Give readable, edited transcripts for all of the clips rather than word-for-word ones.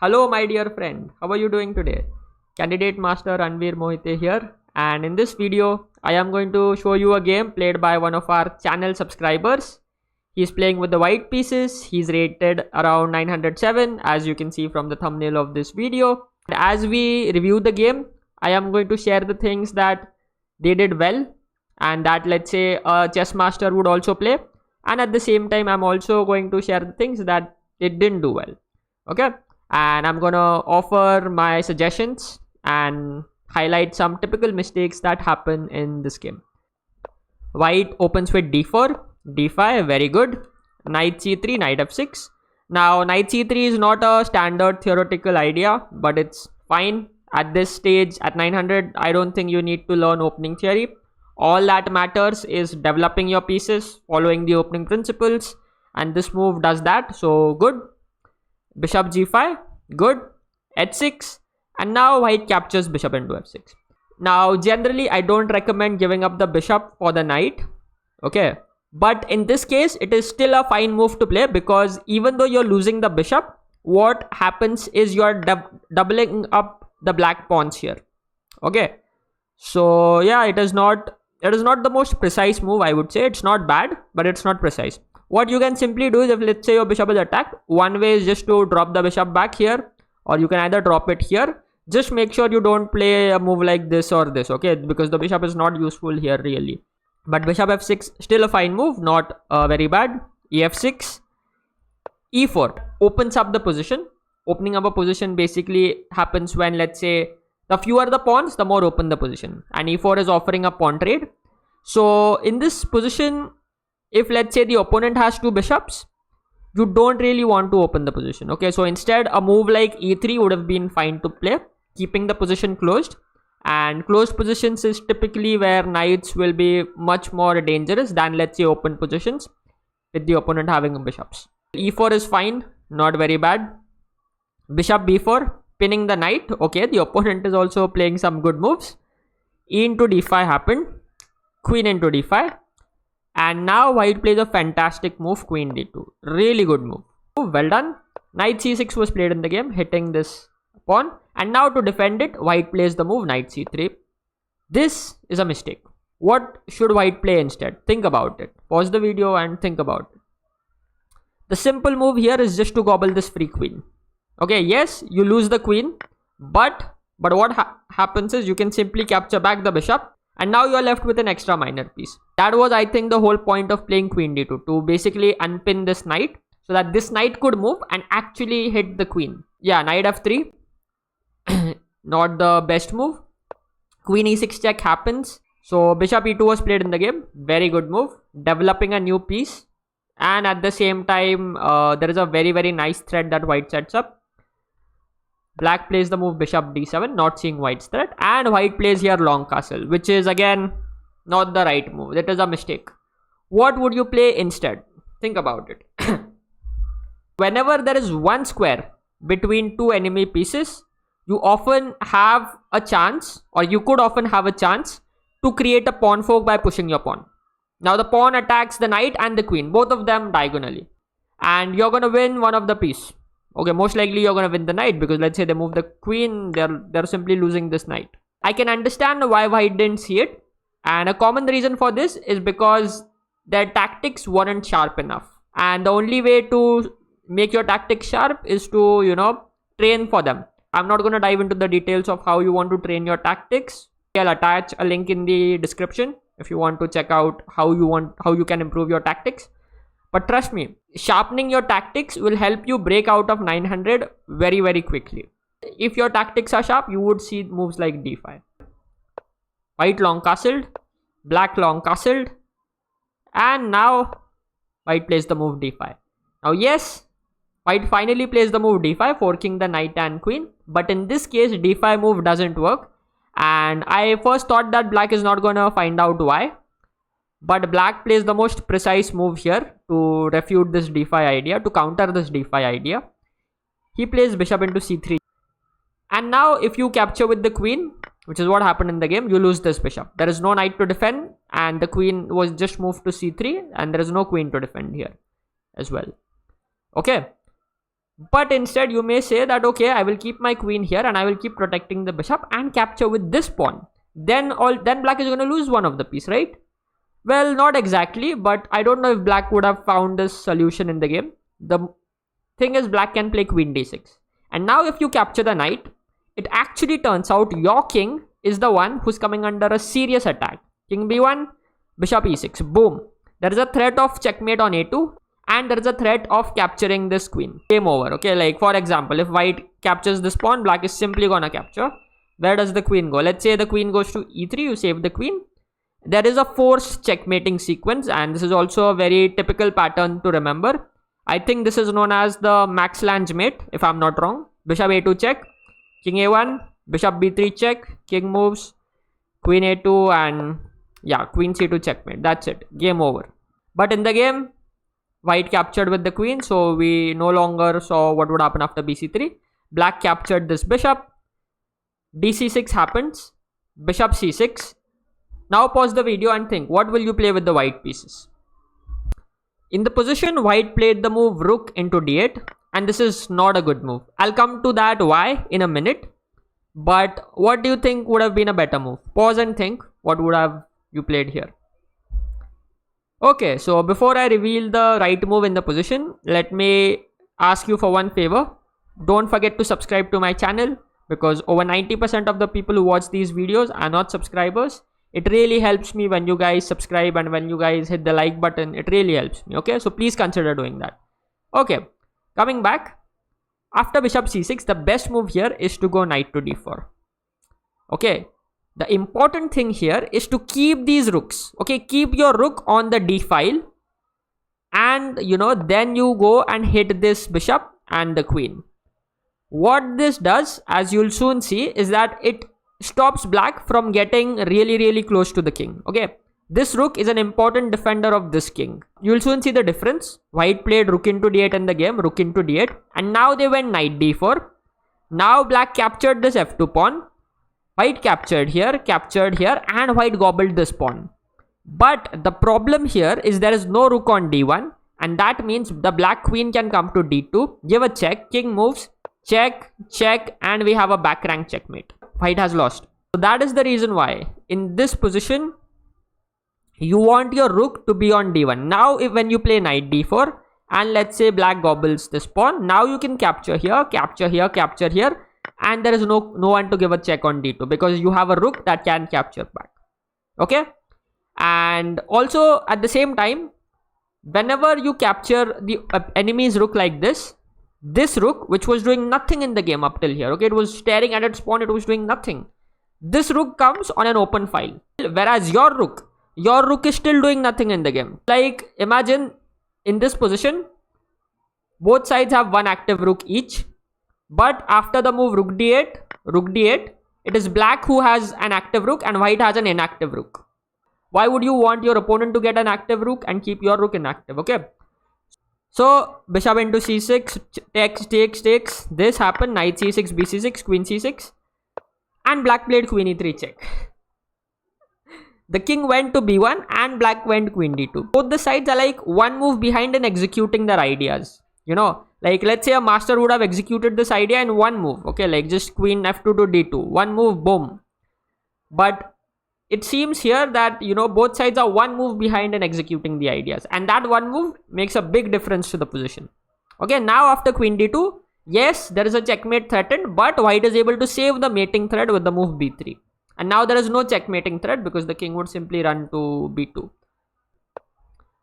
Hello my dear friend, how are you doing today? Candidate Master Ranveer Mohite here, and in this video I am going to show you a game played by one of our channel subscribers. He's playing with the white pieces. He's rated around 907 as you can see from the thumbnail of this video. And as we review the game, I am going to share the things that they did well and that, let's say, a chess master would also play, and at the same time I'm also going to share the things that it didn't do well. Okay, and I'm gonna offer my suggestions and highlight some typical mistakes that happen in this game. White opens with d4, d5, very good. Knight c3, knight f6. Now knight c3 is not a standard theoretical idea, but it's fine. At this stage, at 900, I don't think you need to learn opening theory. All that matters is developing your pieces, following the opening principles, and this move does that, so good. Bishop g5, good. h6, and now white captures bishop into f6. Now generally I don't recommend giving up the bishop for the knight, okay, but in this case it is still a fine move to play, because even though you're losing the bishop, what happens is you're doubling up the black pawns here. Okay, so yeah, it is not the most precise move, I would say. It's not bad, but it's not precise. What you can simply do is, if let's say your bishop is attacked, one way is just to drop the bishop back here, or you can either drop it here. Just make sure you don't play a move like this or this, okay, because the bishop is not useful here really. But bishop f6, still a fine move, not very bad. ef6, e4 opens up the position. Opening up a position basically happens when, let's say, the fewer the pawns, the more open the position, and e4 is offering a pawn trade. So in this position, if let's say the opponent has two bishops, you don't really want to open the position, okay. So instead, a move like e3 would have been fine to play, keeping the position closed, and closed positions is typically where knights will be much more dangerous than, let's say, open positions with the opponent having bishops. e4 is fine, not very bad. Bishop b4, pinning the knight, okay, the opponent is also playing some good moves. E into d5 happened, queen into d5, and now white plays a fantastic move, queen d2, really good move, well done. Knight c6 was played in the game, hitting this pawn, and now to defend it, white plays the move knight c3. This is a mistake. What should white play instead? Think about it. Pause the video and think about it. The simple move here is just to gobble this free queen. Okay, yes, you lose the queen, but what happens is you can simply capture back the bishop, and now you are left with an extra minor piece. That was, I think, the whole point of playing queen d2, to basically unpin this knight so that this knight could move and actually hit the queen. Yeah, knight f3, not the best move. Queen e6 check happens, so bishop e2 was played in the game, very good move, developing a new piece, and at the same time there is a very nice threat that white sets up. Black plays the move bishop d7, not seeing white's threat, and white plays here long castle, which is again not the right move. That is a mistake. What would you play instead? Think about it. Whenever there is one square between two enemy pieces, you often have a chance, or you could often have a chance, to create a pawn fork by pushing your pawn. Now the pawn attacks the knight and the queen, both of them diagonally, and you're gonna win one of the piece. Okay, most likely you're gonna win the knight, because let's say they move the queen, they're simply losing this knight. I can understand why white didn't see it, and a common reason for this is because their tactics weren't sharp enough, and the only way to make your tactics sharp is to, you know, train for them. I'm not gonna dive into the details of how you want to train your tactics. I'll attach a link in the description if you want to check out how you can improve your tactics. But trust me, sharpening your tactics will help you break out of 900 very quickly. If your tactics are sharp, you would see moves like d5. White long castled, black long castled, and now white plays the move d5. Now yes, white finally plays the move d5, forking the knight and queen, but in this case d5 move doesn't work, and I first thought that black is not gonna find out why. But black plays the most precise move here to refute this d5 idea, to counter this d5 idea. He plays bishop into c3. And now if you capture with the queen, which is what happened in the game, you lose this bishop. There is no knight to defend, and the queen was just moved to c3, and there is no queen to defend here as well. Okay. But instead you may say that okay, I will keep my queen here and I will keep protecting the bishop and capture with this pawn. Then black is going to lose one of the piece, right? Well, not exactly, but I don't know if black would have found this solution in the game. The thing is, black can play queen d6. And now if you capture the knight, it actually turns out your king is the one who's coming under a serious attack. King b1, bishop e6, boom. There is a threat of checkmate on a2 and there is a threat of capturing this queen. Game over, okay? Like for example, if white captures this pawn, black is simply gonna capture. Where does the queen go? Let's say the queen goes to e3, you save the queen. There is a forced checkmating sequence, and this is also a very typical pattern to remember. I think this is known as the Max Lange mate, if I'm not wrong. Bishop a2 check, king a1, bishop b3 check, king moves, queen a2, and yeah, queen c2 checkmate. That's it, game over. But in the game, white captured with the queen, so we no longer saw what would happen after bc3. Black captured this bishop, dc6 happens, bishop c6. Now pause the video and think, what will you play with the white pieces? In the position, white played the move rook into d8, and this is not a good move. I'll come to that why in a minute. But what do you think would have been a better move? Pause and think, what would have you played here? Okay, so before I reveal the right move in the position, let me ask you for one favor. Don't forget to subscribe to my channel, because over 90% of the people who watch these videos are not subscribers. It really helps me when you guys subscribe and when you guys hit the like button. It really helps me, okay? So please consider doing that. Okay, coming back. After bishop c6, the best move here is to go knight to d4. Okay, the important thing here is to keep these rooks. Okay, keep your rook on the d file. And, then you go and hit this bishop and the queen. What this does, as you'll soon see, is that it stops black from getting really close to the king. Okay, this rook is an important defender of this king. You'll soon see the difference. White played rook into d8 in the game, rook into d8, and now they went knight d4. Now black captured this f2 pawn, white captured here, and white gobbled this pawn. But the problem here is there is no rook on d1, and that means the black queen can come to d2, give a check, king moves, check, and we have a back rank checkmate. White has lost. So that is the reason why in this position you want your rook to be on d1. Now when you play knight d4 and let's say black gobbles this pawn, now you can capture here, and there is no one to give a check on d2 because you have a rook that can capture back. Okay, and also at the same time, whenever you capture the enemy's rook like this rook, which was doing nothing in the game up till here, okay, it was staring at its pawn, it was doing nothing. This rook comes on an open file, whereas your rook is still doing nothing in the game. Like imagine in this position, both sides have one active rook each, but after the move rook d8, it is black who has an active rook and white has an inactive rook. Why would you want your opponent to get an active rook and keep your rook inactive? Okay, so bishop into c6, takes. This happened, knight c6, bc6, queen c6, and black played queen e3 check. The king went to b1 and black went queen d2. Both the sides are like one move behind in executing their ideas. Like let's say a master would have executed this idea in one move. Okay, like just queen f2 to d2, one move, boom. But it seems here that both sides are one move behind in executing the ideas, and that one move makes a big difference to the position. Okay, now after queen d2, yes, there is a checkmate threatened, but white is able to save the mating threat with the move b3, and now there is no checkmating threat because the king would simply run to b2.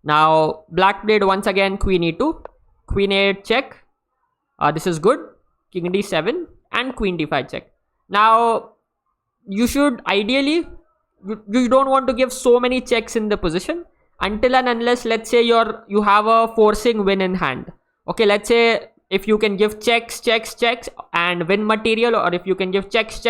Now black played once again queen e2, queen a8 check. This is good, king d7 and queen d5 check. Now you should ideally, you don't want to give so many checks in the position until and unless, let's say you have a forcing win in hand. Okay, let's say if you can give checks and win material, or if you can give checks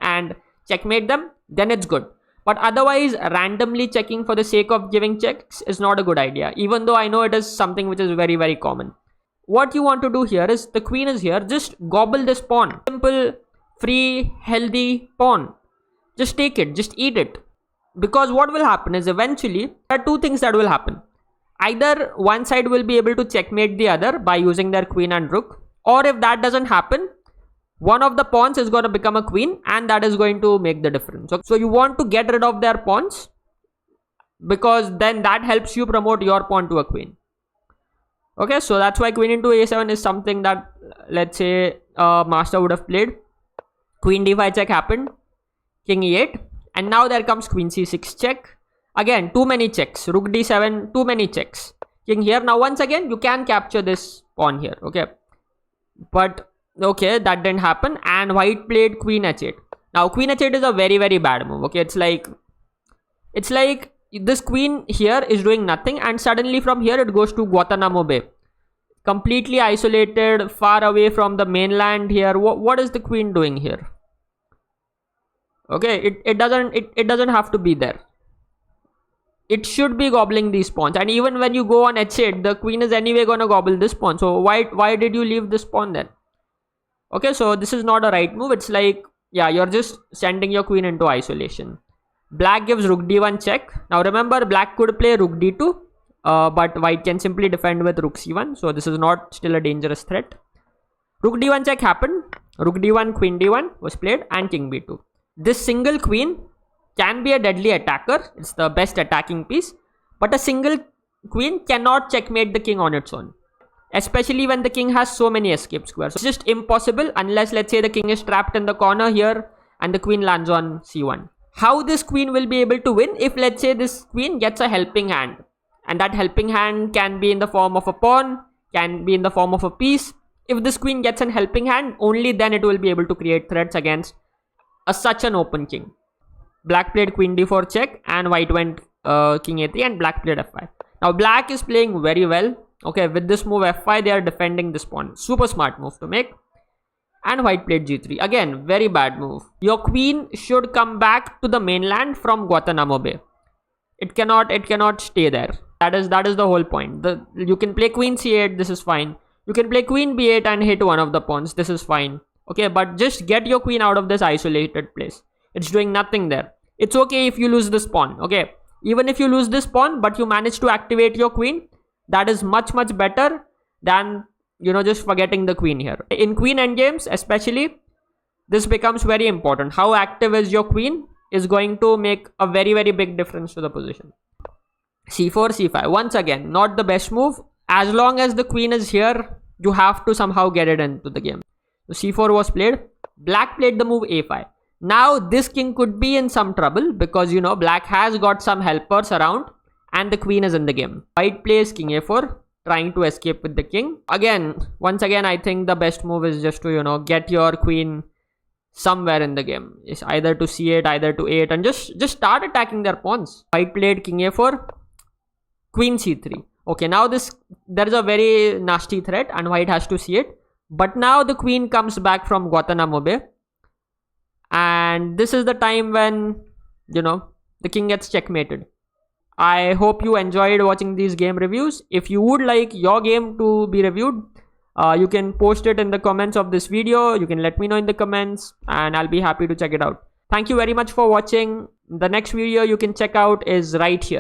and checkmate them, then it's good. But otherwise, randomly checking for the sake of giving checks is not a good idea, even though I know it is something which is very common. What you want to do here is, the queen is here, just gobble this pawn. Simple, free, healthy pawn. Just take it, just eat it. Because what will happen is eventually, there are two things that will happen. Either one side will be able to checkmate the other by using their queen and rook, Or if that doesn't happen, one of the pawns is going to become a queen, and that is going to make the difference. So you want to get rid of their pawns, because then that helps you promote your pawn to a queen. Okay, so that's why queen into a7 is something that, let's say, master would have played. Queen d5 check happened, king e8, and now there comes queen c6 check. Again, too many checks. Rook d7, too many checks. King here. Now once again, you can capture this pawn here. Okay, but okay, that didn't happen, and white played queen h8. Now queen h8 is a very, very bad move. Okay, it's like this queen here is doing nothing, and suddenly from here it goes to Guantanamo Bay, completely isolated, far away from the mainland. Here, what is the queen doing here? Okay, it doesn't have to be there. It should be gobbling these pawns, and even when you go on h8, the queen is anyway gonna gobble this pawn. So why did you leave this pawn then? Okay, so this is not a right move. It's like, yeah, you're just sending your queen into isolation. Black gives rook d1 check. Now remember, black could play rook d2, but white can simply defend with rook c1. So this is not still a dangerous threat. Rook d1 check happened. Rook d1, queen d1 was played, and king b2. This single queen can be a deadly attacker. It's the best attacking piece. But a single queen cannot checkmate the king on its own, especially when the king has so many escape squares. It's just impossible unless, let's say, the king is trapped in the corner here and the queen lands on c1. How this queen will be able to win? If, let's say, this queen gets a helping hand, and that helping hand can be in the form of a pawn, can be in the form of a piece. If this queen gets a helping hand, only then it will be able to create threats against such an open king. Black played queen d4 check, and white went king a3, and black played f5. Now black is playing very well. Okay, with this move f5, they are defending this pawn. Super smart move to make. And white played g3. Again, very bad move. Your queen should come back to the mainland from Guantanamo Bay. It cannot stay there. That is the whole point. You can play queen c8, this is fine. You can play queen b8 and hit one of the pawns, this is fine. Okay, but just get your queen out of this isolated place. It's doing nothing there. It's okay if you lose this pawn. Okay, even if you lose this pawn, but you manage to activate your queen, that is much better than, you know, just forgetting the queen here. In queen endgames especially, this becomes very important. How active is your queen is going to make a very big difference to the position. c4, c5. Once again, not the best move. As long as the queen is here, you have to somehow get it into the game. So c4 was played. Black played the move a5. Now this king could be in some trouble, because, you know, black has got some helpers around and the queen is in the game. White plays king a4, trying to escape with the king. Once again, I think the best move is just to, you know, get your queen somewhere in the game. It's either to c8, either to 8, and just start attacking their pawns. White played king a4, queen c3. Okay, now there is a very nasty threat and white has to see it. But now the queen comes back from Guantanamo Bay, and this is the time when, you know, the king gets checkmated. I hope you enjoyed watching these game reviews. If you would like your game to be reviewed, you can post it in the comments of this video. You can let me know in the comments and I'll be happy to check it out. Thank you very much for watching. The next video you can check out is right here.